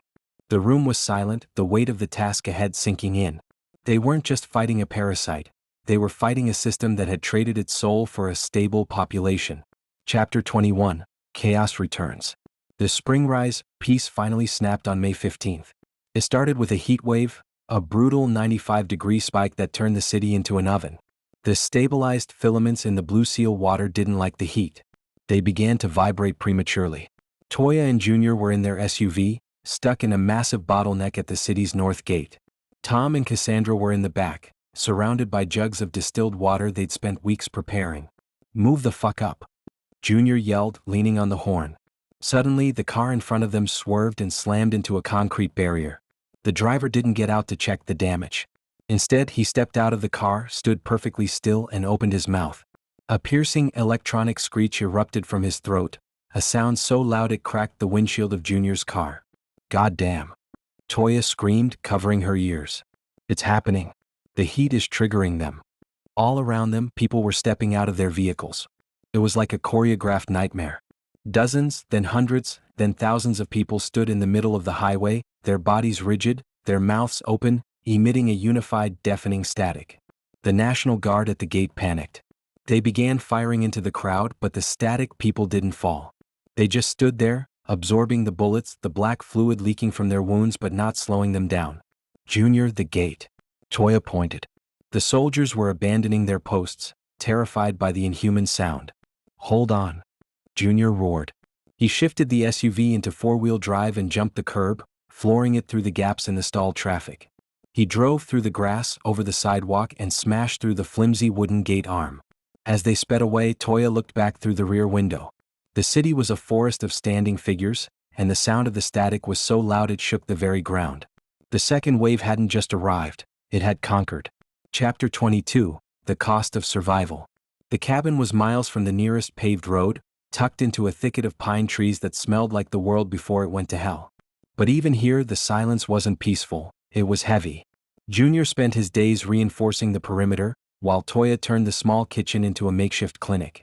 The room was silent, the weight of the task ahead sinking in. They weren't just fighting a parasite. They were fighting a system that had traded its soul for a stable population. Chapter 21. Chaos returns. The spring rise peace finally snapped on May 15th. It started with a heat wave, a brutal 95-degree spike that turned the city into an oven. The stabilized filaments in the blue seal water didn't like the heat. They began to vibrate prematurely. Toya and Junior were in their SUV, stuck in a massive bottleneck at the city's north gate. Tom and Cassandra were in the back, surrounded by jugs of distilled water they'd spent weeks preparing. Move the fuck up, Junior yelled, leaning on the horn. Suddenly, the car in front of them swerved and slammed into a concrete barrier. The driver didn't get out to check the damage. Instead, he stepped out of the car, stood perfectly still, and opened his mouth. A piercing electronic screech erupted from his throat, a sound so loud it cracked the windshield of Junior's car. God damn. Toya screamed, covering her ears. It's happening. The heat is triggering them. All around them, people were stepping out of their vehicles. It was like a choreographed nightmare. Dozens, then hundreds, then thousands of people stood in the middle of the highway, their bodies rigid, their mouths open, emitting a unified, deafening static. The National Guard at the gate panicked. They began firing into the crowd, but the static people didn't fall. They just stood there, absorbing the bullets, the black fluid leaking from their wounds but not slowing them down. Junior, the gate. Toya pointed. The soldiers were abandoning their posts, terrified by the inhuman sound. Hold on. Junior roared. He shifted the SUV into four-wheel drive and jumped the curb, flooring it through the gaps in the stalled traffic. He drove through the grass, over the sidewalk, and smashed through the flimsy wooden gate arm. As they sped away, Toya looked back through the rear window. The city was a forest of standing figures, and the sound of the static was so loud it shook the very ground. The second wave hadn't just arrived, it had conquered. Chapter 22, The Cost of Survival. The cabin was miles from the nearest paved road, tucked into a thicket of pine trees that smelled like the world before it went to hell. But even here the silence wasn't peaceful, it was heavy. Junior spent his days reinforcing the perimeter, while Toya turned the small kitchen into a makeshift clinic.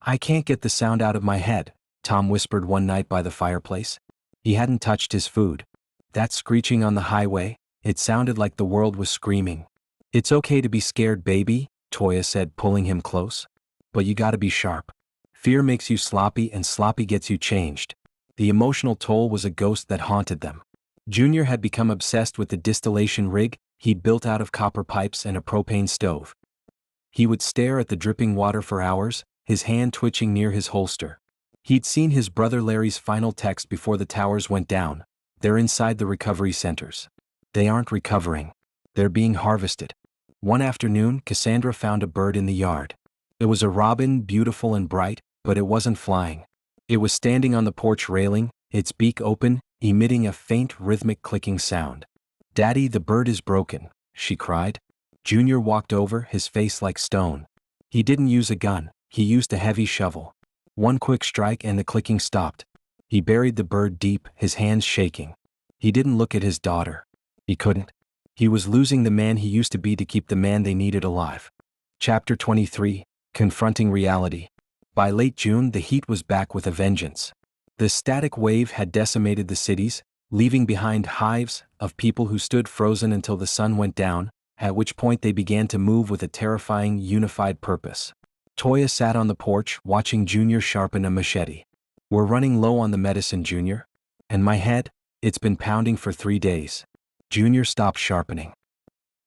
I can't get the sound out of my head, Tom whispered one night by the fireplace. He hadn't touched his food. That screeching on the highway, it sounded like the world was screaming. It's okay to be scared, baby, Toya said, pulling him close. But you gotta be sharp. Fear makes you sloppy and sloppy gets you changed. The emotional toll was a ghost that haunted them. Junior had become obsessed with the distillation rig he'd built out of copper pipes and a propane stove. He would stare at the dripping water for hours, his hand twitching near his holster. He'd seen his brother Larry's final text before the towers went down. They're inside the recovery centers. They aren't recovering. They're being harvested. One afternoon, Cassandra found a bird in the yard. It was a robin, beautiful and bright, but it wasn't flying. It was standing on the porch railing, its beak open, emitting a faint rhythmic clicking sound. Daddy, the bird is broken, she cried. Junior walked over, his face like stone. He didn't use a gun, he used a heavy shovel. One quick strike and the clicking stopped. He buried the bird deep, his hands shaking. He didn't look at his daughter. He couldn't. He was losing the man he used to be to keep the man they needed alive. Chapter 23, Confronting Reality. By late June, the heat was back with a vengeance. The static wave had decimated the cities, leaving behind hives of people who stood frozen until the sun went down, at which point they began to move with a terrifying, unified purpose. Toya sat on the porch, watching Junior sharpen a machete. We're running low on the medicine, Junior. And my head, it's been pounding for 3 days. Junior stopped sharpening.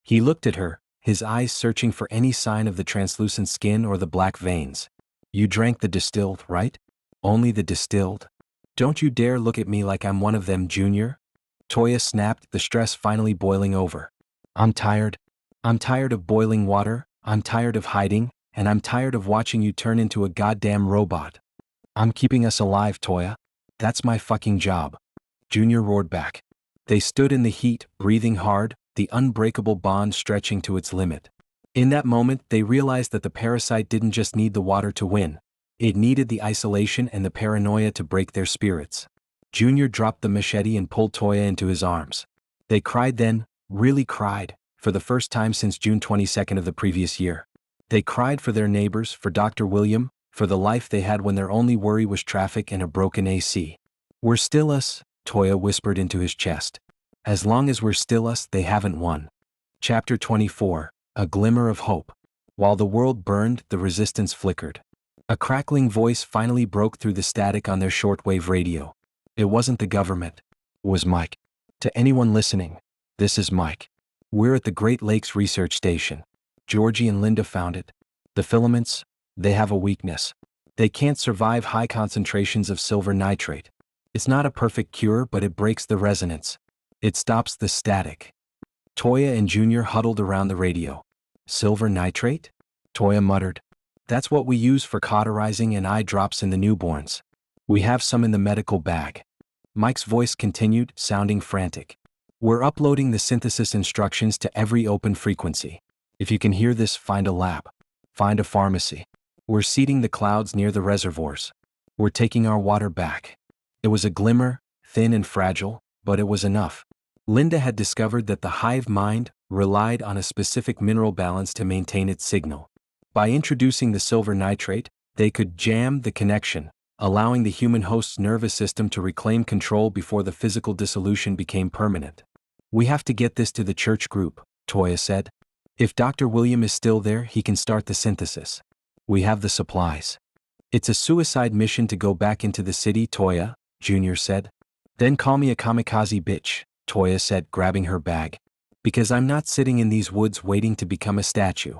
He looked at her, his eyes searching for any sign of the translucent skin or the black veins. You drank the distilled, right? Only the distilled? Don't you dare look at me like I'm one of them, Junior. Toya snapped, the stress finally boiling over. I'm tired. I'm tired of boiling water, I'm tired of hiding, and I'm tired of watching you turn into a goddamn robot. I'm keeping us alive, Toya. That's my fucking job. Junior roared back. They stood in the heat, breathing hard, the unbreakable bond stretching to its limit. In that moment, they realized that the parasite didn't just need the water to win. It needed the isolation and the paranoia to break their spirits. Junior dropped the machete and pulled Toya into his arms. They cried then, really cried, for the first time since June 22nd of the previous year. They cried for their neighbors, for Dr. William, for the life they had when their only worry was traffic and a broken AC. We're still us, Toya whispered into his chest. As long as we're still us, they haven't won. Chapter 24, A Glimmer of Hope. While the world burned, the resistance flickered. A crackling voice finally broke through the static on their shortwave radio. It wasn't the government. It was Mike. To anyone listening, this is Mike. We're at the Great Lakes Research Station. Georgie and Linda found it. The filaments, they have a weakness. They can't survive high concentrations of silver nitrate. It's not a perfect cure, but it breaks the resonance. It stops the static. Toya and Junior huddled around the radio. Silver nitrate? Toya muttered. That's what we use for cauterizing and eye drops in the newborns. We have some in the medical bag. Mike's voice continued, sounding frantic. We're uploading the synthesis instructions to every open frequency. If you can hear this, find a lab. Find a pharmacy. We're seeding the clouds near the reservoirs. We're taking our water back. It was a glimmer, thin and fragile, but it was enough. Linda had discovered that the hive mind relied on a specific mineral balance to maintain its signal. By introducing the silver nitrate, they could jam the connection, allowing the human host's nervous system to reclaim control before the physical dissolution became permanent. We have to get this to the church group, Toya said. If Dr. William is still there, he can start the synthesis. We have the supplies. It's a suicide mission to go back into the city, Toya, Junior said. Then call me a kamikaze bitch, Toya said, grabbing her bag. Because I'm not sitting in these woods waiting to become a statue.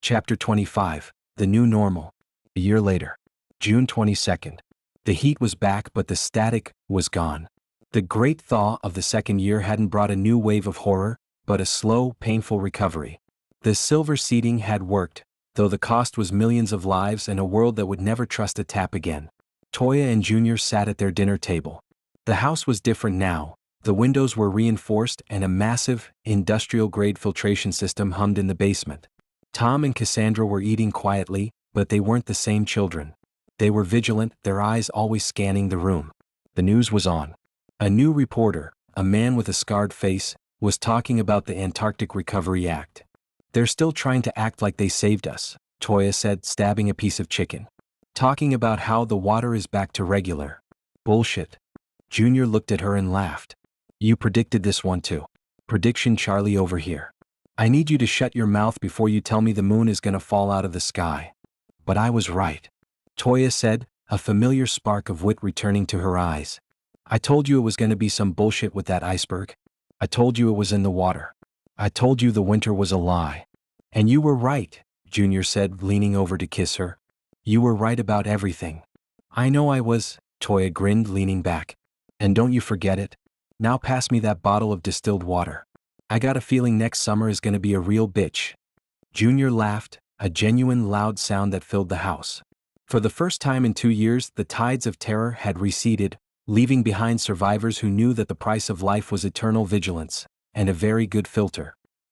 Chapter 25, The New Normal. A year later. June 22nd. The heat was back but the static was gone. The great thaw of the second year hadn't brought a new wave of horror, but a slow, painful recovery. The silver seeding had worked, though the cost was millions of lives and a world that would never trust a tap again. Toya and Junior sat at their dinner table. The house was different now. The windows were reinforced and a massive, industrial-grade filtration system hummed in the basement. Tom and Cassandra were eating quietly, but they weren't the same children. They were vigilant, their eyes always scanning the room. The news was on. A new reporter, a man with a scarred face, was talking about the Antarctic Recovery Act. They're still trying to act like they saved us, Toya said, stabbing a piece of chicken. Talking about how the water is back to regular. Bullshit. Junior looked at her and laughed. You predicted this one too. Prediction Charlie over here. I need you to shut your mouth before you tell me the moon is gonna fall out of the sky. But I was right. Toya said, a familiar spark of wit returning to her eyes. I told you it was gonna be some bullshit with that iceberg. I told you it was in the water. I told you the winter was a lie. And you were right, Junior said, leaning over to kiss her. You were right about everything. I know I was, Toya grinned, leaning back. And don't you forget it. Now pass me that bottle of distilled water. I got a feeling next summer is gonna be a real bitch. Junior laughed, a genuine loud sound that filled the house. For the first time in 2 years, the tides of terror had receded, leaving behind survivors who knew that the price of life was eternal vigilance, and a very good filter.